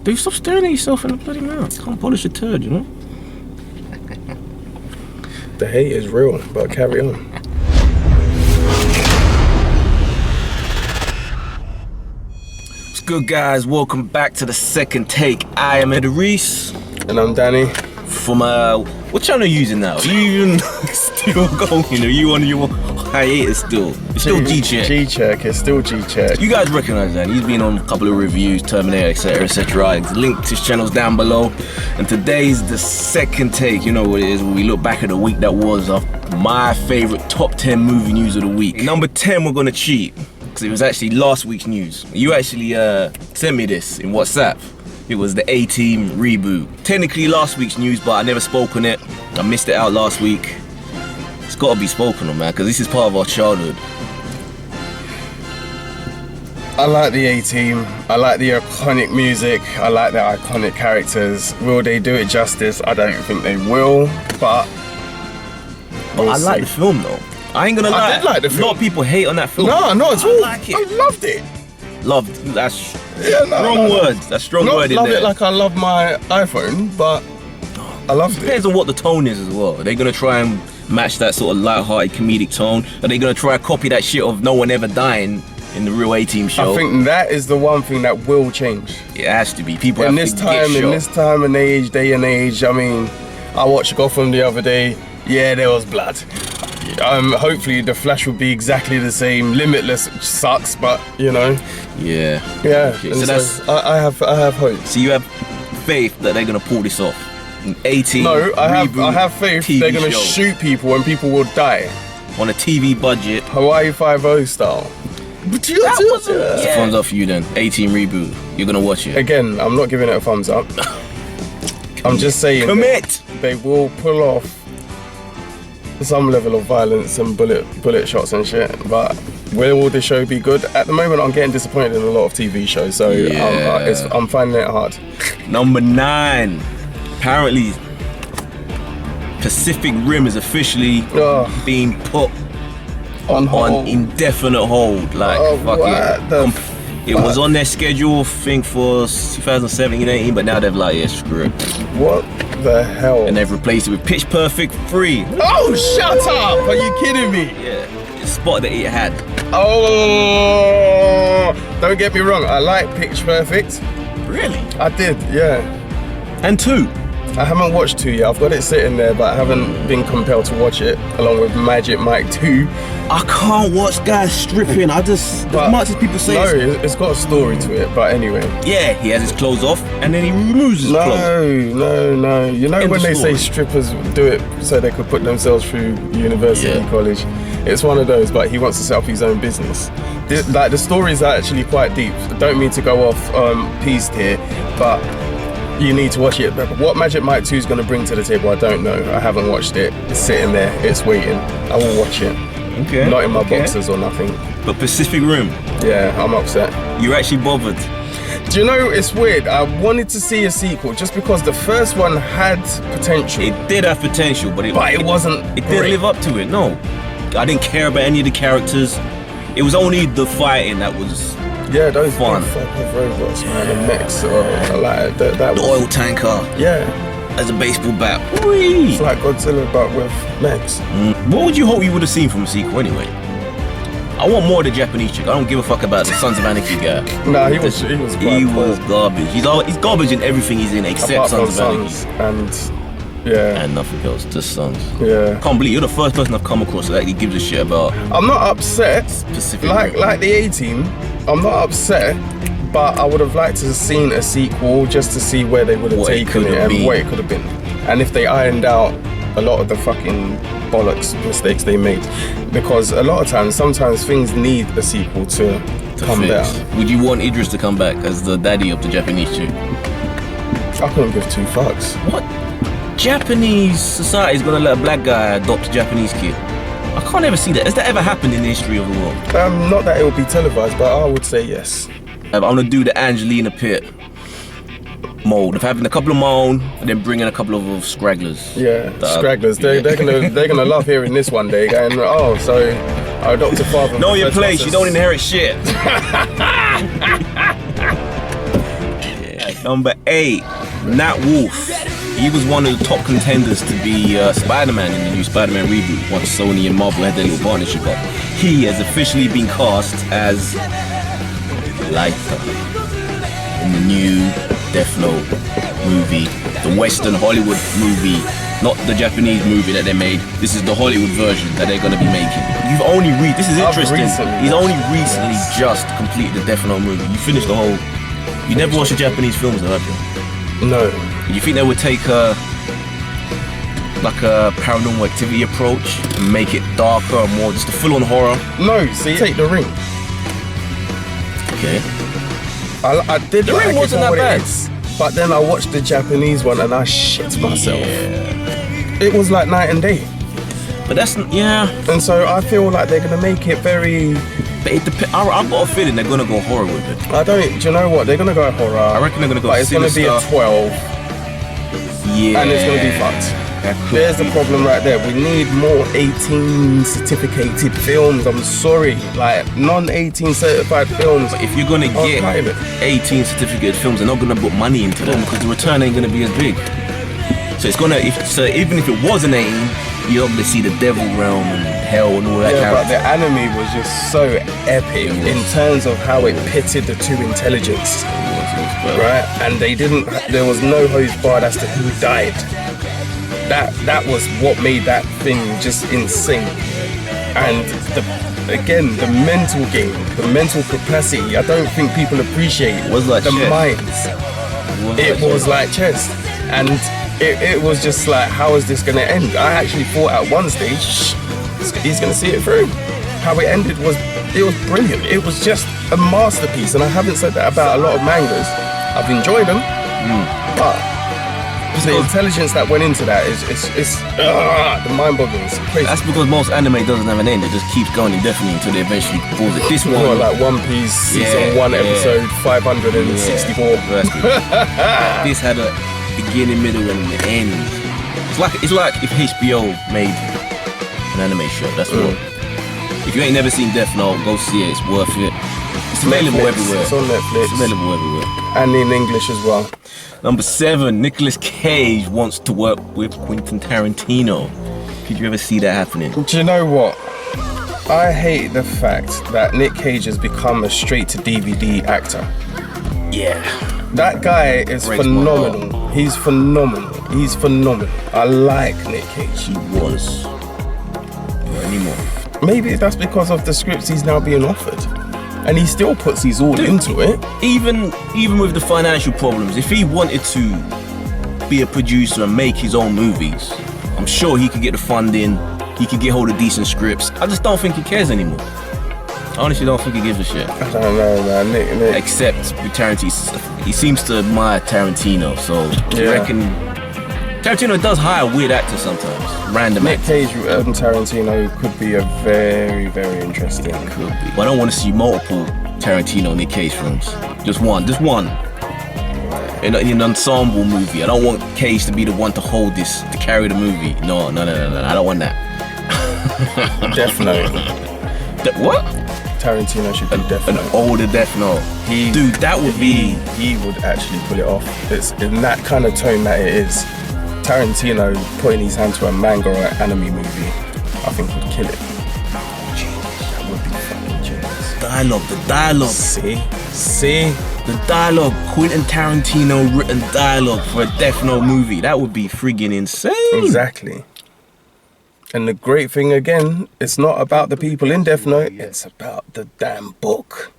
Dude, stop staring at yourself in the bloody mouth. Can't polish a turd, you know? The hate is real, but carry on. What's good, guys? Welcome back to the second take. I am Eddie Reese. And I'm Danny. From, what channel are you using now? Are you even still going? Are you on your hiatus still? It's still G-Check. G-Check, it's still G-Check. You guys recognize that. He's been on a couple of reviews, Terminator, etc, etc. Link to his channels down below. And today's the second take. You know what it is, when we look back at the week that was of my favorite top 10 movie news of the week. Number 10, we're gonna cheat, because it was actually last week's news. You actually sent me this in WhatsApp. It was the TV Reboot. Technically last week's news, but I never spoke on it. I missed it out last week. It's gotta be spoken on, man, because this is part of our childhood. I like the A-Team. I like the iconic music. I like the iconic characters. Will they do it justice? I don't think they will, but we'll I like see. the film though. I ain't gonna lie. I did like the film. A lot of people hate on that film. No, not at all. I like it. I loved it. Loved. That's strong words. That's strong word in love there. it like I love my iPhone, but I loved it. Depends on what the tone is as well. Are they gonna try and match that sort of light-hearted comedic tone? Are they gonna try and copy that shit of no one ever dying in the real A-Team show? I think that is the one thing that will change. It has to be. People In have this to time, get in shot. this time and age, day and age. I mean, I watched Gotham the other day. Yeah, there was blood. Hopefully the Flash will be exactly the same. Limitless sucks, but you know. Yeah. Yeah. Okay, and so that's. I have hope. So you have faith that they're gonna pull this off. An A-Team. No, I have faith TV they're gonna show shoot people and people will die. on a TV budget. Hawaii 5-0 style. Thumbs up for you then. A-Team Reboot. You're gonna watch it. Again, I'm not giving it a thumbs up. I'm just saying. Commit. They will pull off some level of violence and bullet shots and shit, but will the show be good? At the moment, I'm getting disappointed in a lot of TV shows, so Yeah. I'm finding it hard. Number 9. Apparently, Pacific Rim is officially being put On hold. indefinite hold. Like, fuck it. It was on their schedule, I think, for 2017, 18, but now they've like, yeah, screw it. What the hell? And they've replaced it with Pitch Perfect 3. Oh, shut up! Are you kidding me? Yeah, the spot that it had. Oh, don't get me wrong. I like Pitch Perfect. Really? I did, yeah. And 2. I haven't watched 2 yet. I've got it sitting there, but I haven't been compelled to watch it, along with Magic Mike 2. I can't watch guys stripping. As much as people say. No, it's got a story to it, but anyway. Yeah, he has his clothes off and then he removes his clothes. No. You know End when of they say story. strippers do it so they could put themselves through university, college? It's one of those, but he wants to set up his own business. The stories are actually quite deep. I don't mean to go off piste here, but you need to watch it. What Magic Mike 2 is going to bring to the table, I don't know. I haven't watched it. It's sitting there. It's waiting. I will watch it. Okay. Not in my boxes or nothing. But Pacific Rim, Yeah, I'm upset. you're actually bothered. Do you know, it's weird. I wanted to see a sequel just because the first one had potential. It did have potential, but it wasn't It didn't great. live up to it, no. I didn't care about any of the characters. It was only the fighting that was Yeah, those fun. fucking robots, man, and mechs. Like that the was, oil tanker yeah, as a baseball bat. it's like Godzilla but with mechs. What would you hope you would have seen from a sequel anyway? I want more of the Japanese chick. I don't give a fuck about the Sons of Anarchy guy. Nah, he was He quite was garbage. He's garbage in everything he's in except apart from Sons of Anarchy. Sons and And nothing else, just Sons. yeah. Can't believe you're the first person I've come across that actually gives a shit about I'm not upset. Pacific Like Rim. the A-Team, I'm not upset. But I would have liked to have seen a sequel just to see where they would have What it taken could it have and been. what it could have been. And if they ironed out a lot of the fucking bollocks mistakes they made. Because a lot of times, sometimes things need a sequel to come fix. down. Would you want Idris to come back as the daddy of the Japanese chick? I couldn't give 2 fucks. What Japanese society is gonna let a black guy adopt a Japanese kid? I can't ever see that. Has that ever happened in the history of the world? Not that it would be televised, but I would say yes. I'm gonna do the Angelina Pitt mold of having a couple of my own and then bringing a couple of scragglers. Yeah, scragglers. They're gonna love hearing this one day, going, oh, so our adopted father. Know your place. You don't inherit shit. Number 8, Nat Wolff. He was one of the top contenders to be Spider-Man in the new Spider-Man reboot once Sony and Marvel had their little partnership up. He has officially been cast as Lighter in the new Deathnote movie, the Western Hollywood movie, not the Japanese movie that they made. This is the Hollywood version that they're going to be making. You've only this is interesting. He's only recently just completed the Deathnote movie. You finished the whole. You never watched the Japanese films, though, have you? No. You think they would take a Paranormal Activity approach and make it darker and more just a full-on horror? No, see, take The Ring. Okay. I did. The Ring wasn't that bad. But then I watched the Japanese one and I shit myself. Yeah. It was like night and day. But that's And so I feel like they're gonna make it very. But I've got a feeling they're gonna go horror with it. Do you know what? They're gonna go horror. I reckon they're gonna go. But it's gonna be a 12. Yeah. And it's gonna be fucked. There's the problem right there. We need more 18 certificated films. I'm sorry, like non-18 certified films. But if you're gonna get 18 certificated films, they're not gonna put money into them because the return ain't gonna be as big. So it's gonna. Even if it was an 18, you're not gonna see the Devil Realm and Hell and all that. Yeah, but the anime was just so epic in terms of how it pitted the two intelligence, right? And there was no hose barred as to who died. That was what made that thing just insane. And the mental game, the mental capacity, I don't think people appreciate the minds. It was like chess. And it was just like, how is this gonna end? I actually thought at one stage, he's gonna see it through. How it ended was brilliant. It was just a masterpiece. And I haven't said that about a lot of mangas. I've enjoyed them, but the intelligence that went into that is the mind-boggling. It's crazy. That's because most anime doesn't have an end. It just keeps going indefinitely until they eventually pause it. This one, like One Piece season 1 episode 564. This had a beginning, middle, and an end. It's like if HBO made an anime show. That's what. If you ain't never seen Death Note, go see it. It's worth it. It's available everywhere. It's on Netflix. It's available everywhere. And in English as well. Number 7, Nicolas Cage wants to work with Quentin Tarantino. Could you ever see that happening? Do you know what? I hate the fact that Nick Cage has become a straight-to-DVD actor. Yeah. That guy is phenomenal. He's phenomenal. He's phenomenal. I like Nick Cage. He was. Not anymore. Maybe that's because of the scripts he's now being offered. And he still puts his all into it. Even with the financial problems, if he wanted to be a producer and make his own movies, I'm sure he could get the funding, he could get hold of decent scripts. I just don't think he cares anymore. I honestly don't think he gives a shit. I don't know, man. Nick. Except with Tarantino, he seems to admire Tarantino, so I reckon Tarantino does hire weird actors sometimes, random actors. Nick Cage and Tarantino could be a very, very interesting. Could be. But I don't want to see multiple Tarantino Nick Cage films. Just one. In an ensemble movie. I don't want Cage to be the one to hold this, to carry the movie. No. I don't want that. Deathnote. What? Tarantino should do Deathnote. An older Deathnote. Dude, that would be. He would actually pull it off. It's in that kind of tone that it is. Tarantino putting his hand to a manga or an anime movie, I think would kill it. That would be fucking genius. The dialogue. See? The dialogue. Quentin Tarantino written dialogue for a Deathnote movie. That would be friggin' insane. Exactly. And the great thing again, it's not about the people in Deathnote, it's about the damn book.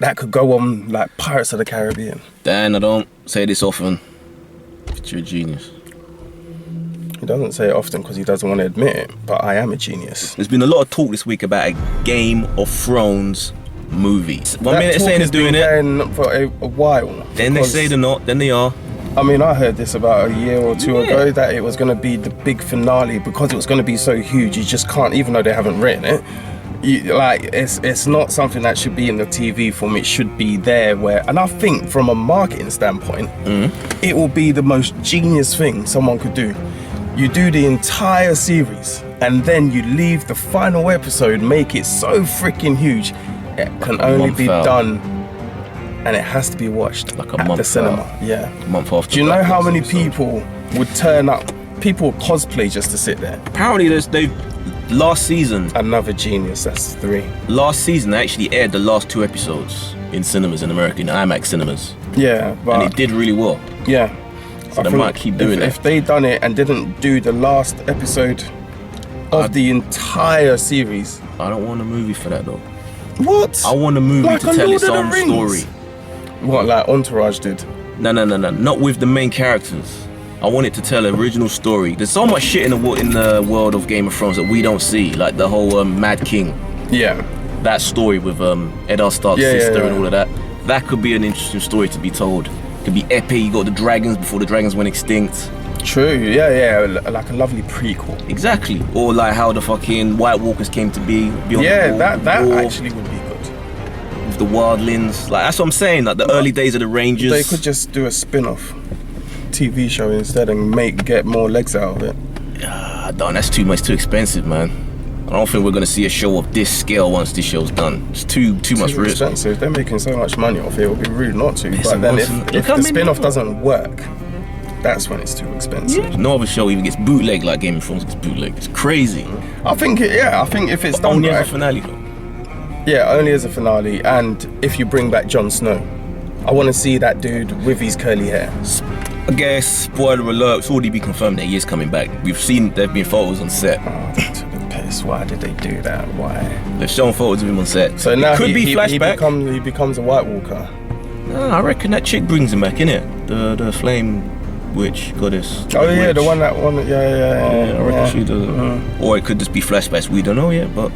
That could go on like Pirates of the Caribbean. Dan, I don't say this often, but you're a genius. He doesn't say it often because he doesn't want to admit it, but I am a genius. There's been a lot of talk this week about a Game of Thrones movie. One minute they're saying they're doing it for a while. Then they say they're not, then they are. I mean, I heard this about a year or two ago that it was going to be the big finale because it was going to be so huge. You just can't, even though they haven't written it. It's not something that should be in the TV form. It should be there and I think from a marketing standpoint, it will be the most genius thing someone could do. You do the entire series and then you leave the final episode, make it so freaking huge. It can only be done and it has to be watched Like a at month the cinema. out. Yeah. A month after. Do you know Black how Lives many episode. people would turn up? People would cosplay just to sit there. Apparently, last season Another genius. That's 3. Last season, they actually aired the last 2 episodes in cinemas in America, in IMAX cinemas, Yeah, but and it did really well. yeah. So they think might keep doing if they done it and didn't do the last episode of the entire series. I don't want a movie for that though. What? I want a movie Like to a tell Lord its of the own Rings? story. What, like Entourage did? No, not with the main characters. I want it to tell an original story. There's so much shit in the world of Game of Thrones that we don't see, like the whole Mad King. Yeah. That story with Eddard Stark's Yeah, sister yeah. and all of that. That could be an interesting story to be told. Could be epic. You got the dragons before the dragons went extinct. True. Yeah. Like a lovely prequel. Exactly. Or like how the fucking White Walkers came to be. Beyond Yeah, the that war, actually would be good. with the wildlings. Like that's what I'm saying. Like the early days of the Rangers. They could just do a spin-off TV show instead and get more legs out of it. That's too much. Too expensive, man. I don't think we're gonna see a show of this scale once this show's done. It's too much Too risk. expensive. They're making so much money off it. It would be rude not to. It's But then awesome. if Look how the many spin-off people- doesn't work, that's when it's too expensive. No other show even gets bootleg like Game of Thrones gets bootleg. It's crazy. I think if it's done Only right, as a finale though. yeah, only as a finale, and if you bring back Jon Snow, I want to see that dude with his curly hair. I guess, spoiler alert, it's already been confirmed that he is coming back. We've seen there have been photos on set. Oh, that took a piss. Why did they do that? Why? They've shown photos of him on set. So now it could be he flashback. becomes a White Walker. No, I reckon that chick brings him back, innit? The flame witch goddess. Oh yeah, witch. the one. Yeah. I reckon she does it. Or it could just be flashbacks. We don't know yet, but